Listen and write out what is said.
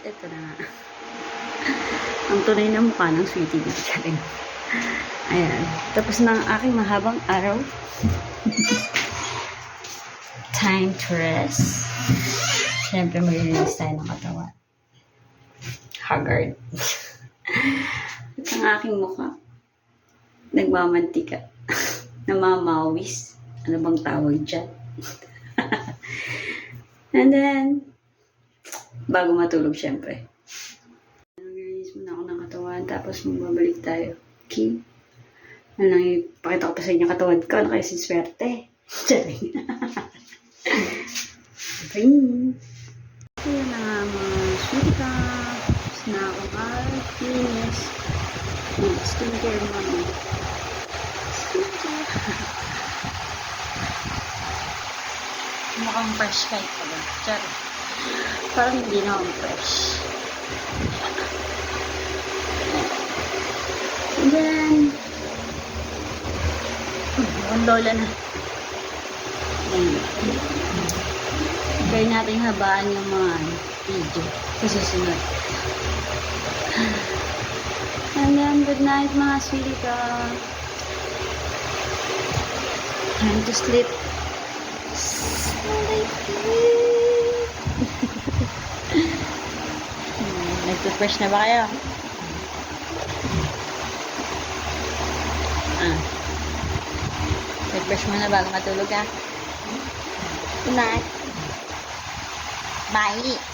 Ito na nga. Ang tunay na mukha ng sweetie na charing. Ayan. Tapos na ang aking mahabang araw. Time to rest. Siyempre, mag-release tayo ng katawan. Haggard. At ang aking mukha, nagmamantika. Namamawis. Ano bang tawag dyan? And then, bago matulog, siyempre. Mag-release muna ako ng katawan, tapos magbabalik tayo. Okay? Ano lang, ipakita ko pa sa inyo katawan ko. Ano kayo sinswerte? Charing. Okay. Ayan na nga mga sweetie ka. Na akong fitness. Skincare mo. Skincare. Mukhang fresh kahit pa ba? Char. Parang hindi na akong fresh. And then, mukhang lola na. Kaya natin habaan yung mga video sa susunod. And then, good night mga sweetie ka. Time to sleep. Nag-refresh na ba kayo? Refresh mo na bago matulog ka. Good night. Bye.